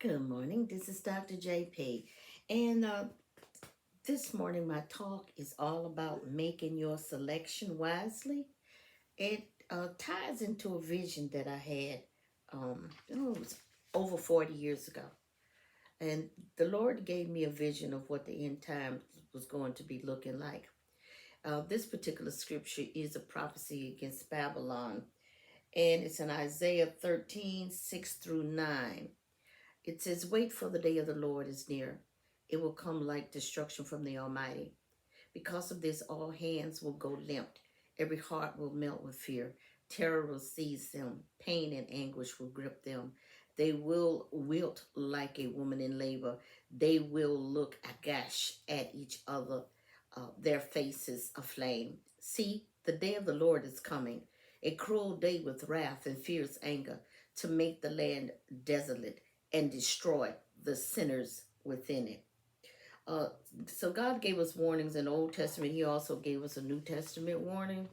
Good morning. This is Dr. J.P. And this morning, my talk is all about making your selection wisely. It ties into a vision that I had, it was over 40 years ago. And the Lord gave me a vision of what the end time was going to be looking like. This particular scripture is a prophecy against Babylon, and it's in Isaiah 13:6 through 9. It says, "Wait, for the day of the Lord is near. It will come like destruction from the Almighty. Because of this, all hands will go limp. Every heart will melt with fear. Terror will seize them. Pain and anguish will grip them. They will wilt like a woman in labor. They will look aghast at each other, their faces aflame. See, the day of the Lord is coming, a cruel day with wrath and fierce anger, to make the land desolate and destroy the sinners within it." Uh, so God gave us warnings in the Old Testament. He also gave us a New Testament warning.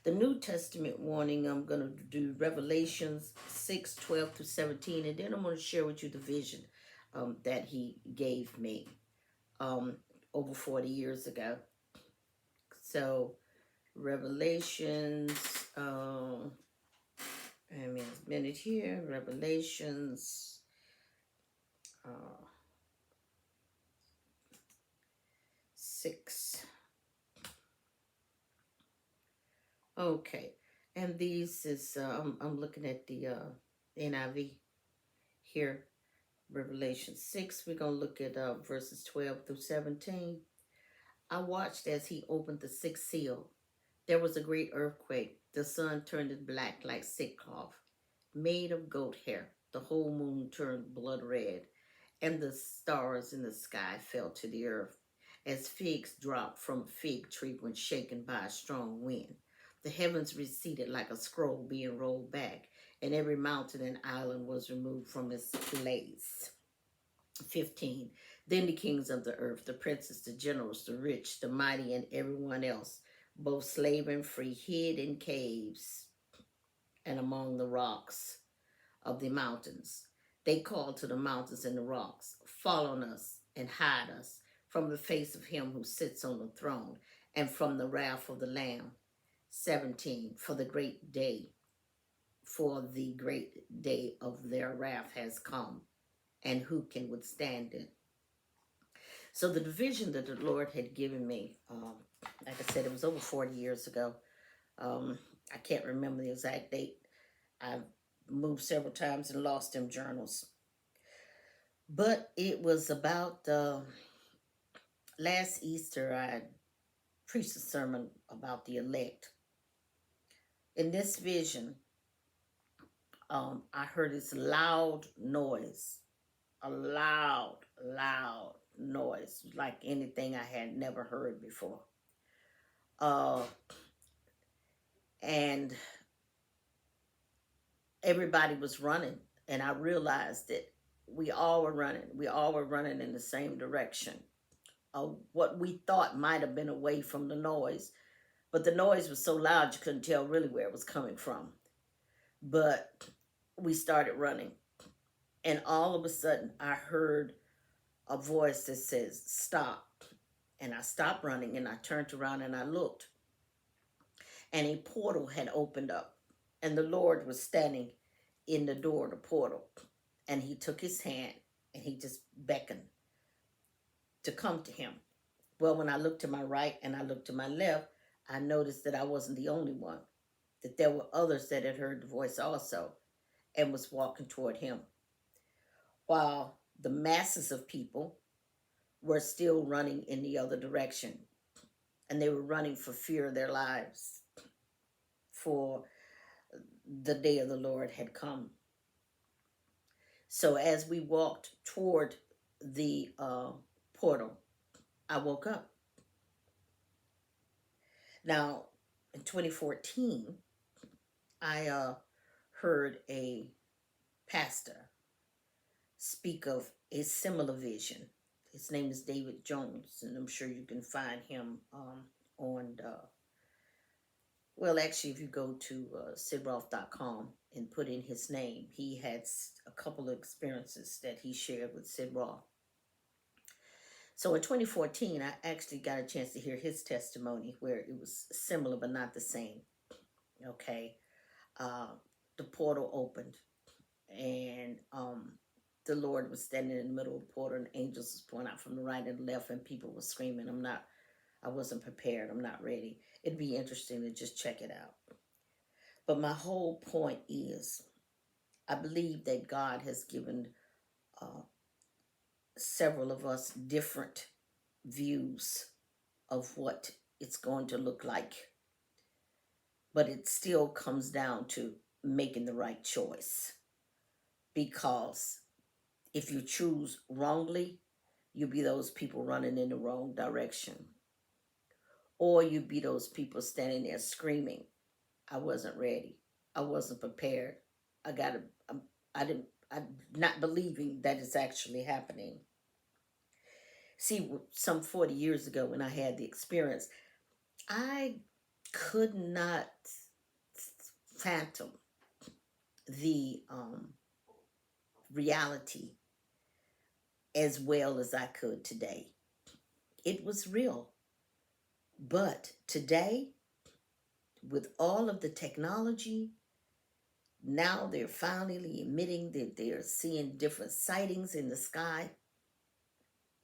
The New Testament warning, I'm going to do Revelations 6:12 through 17, and then I'm going to share with you the vision that he gave me um, over 40 years ago. So Revelations, a minute here, Revelations uh, 6. Okay, and these is I'm looking at the NIV here, Revelation 6. We're gonna look at verses 12 through 17. "I watched as he opened the sixth seal. There was a great earthquake. The sun turned black like sackcloth, made of goat hair. The whole moon turned blood red, and the stars in the sky fell to the earth, as figs drop from a fig tree when shaken by a strong wind. The heavens receded like a scroll being rolled back, and every mountain and island was removed from its place." 15. "Then the kings of the earth, the princes, the generals, the rich, the mighty, and everyone else, both slave and free, hid in caves and among the rocks of the mountains. They called to the mountains and the rocks, 'Fall on us and hide us from the face of him who sits on the throne and from the wrath of the Lamb.' 17. For the great day of their wrath has come, and who can withstand it?" So the vision that the Lord had given me, like I said, it was over 40 years ago. I can't remember the exact date. I've moved several times and lost them journals. But it was about last Easter, I preached a sermon about the elect. In this vision, I heard this loud noise, a loud noise, like anything I had never heard before. Uh, and everybody was running, and I realized that we all were running. We all were running in the same direction. What we thought might have been away from the noise, but the noise was so loud you couldn't tell really where it was coming from. But we started running, and all of a sudden I heard a voice that says, "Stop." And I stopped running, and I turned around and I looked, and a portal had opened up, and the Lord was standing in the door of the portal, and he took his hand and he just beckoned to come to him. Well, when I looked to my right and I looked to my left, I noticed that I wasn't the only one, that there were others that had heard the voice also and was walking toward him, while the masses of people were still running in the other direction, and they were running for fear of their lives, for the day of the Lord had come. So as we walked toward the portal, I woke up. Now, in 2014, I heard a pastor speak of a similar vision. His name is David Jones, and I'm sure you can find him on Well, actually, if you go to sidroth.com and put in his name, he had a couple of experiences that he shared with Sid Roth. So in 2014, I actually got a chance to hear his testimony where it was similar but not the same. Okay. Uh, the portal opened, and the Lord was standing in the middle of the portal, and angels was pouring out from the right and the left, and people were screaming, I wasn't prepared, I'm not ready. It'd be interesting to just check it out. But my whole point is, I believe that God has given uh, several of us different views of what it's going to look like. But it still comes down to making the right choice. Because if you choose wrongly, you'll be those people running in the wrong direction. Or you'll be those people standing there screaming, I wasn't ready. I wasn't prepared. I got to, I'm not believing that it's actually happening. See, some 40 years ago when I had the experience, I could not fathom the reality as well as I could today. It was real. But today, with all of the technology, now they're finally admitting that they're seeing different sightings in the sky.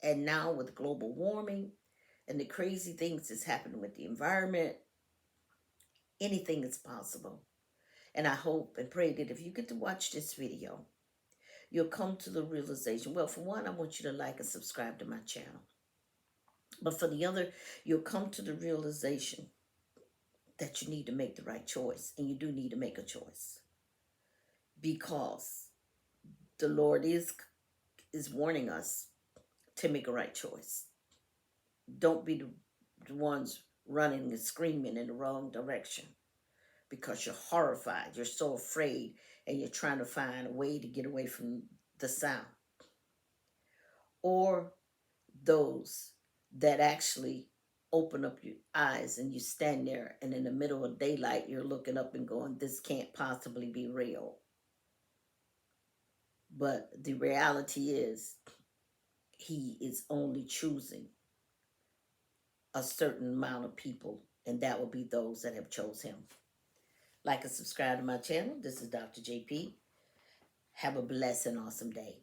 And now with global warming and the crazy things that's happening with the environment, anything is possible. And I hope and pray that if you get to watch this video, you'll come to the realization. Well, for one, I want you to like and subscribe to my channel. But for the other, you'll come to the realization that you need to make the right choice. And you do need to make a choice. Because the Lord is warning us to make a right choice. Don't be the ones running and screaming in the wrong direction because you're horrified, you're so afraid, and you're trying to find a way to get away from the sound. Or those that actually open up your eyes and you stand there and in the middle of daylight you're looking up and going, this can't possibly be real. But the reality is he is only choosing a certain amount of people, and that will be those that have chose him. Like and subscribe to my channel. This is Dr. J.P. Have a blessed and awesome day.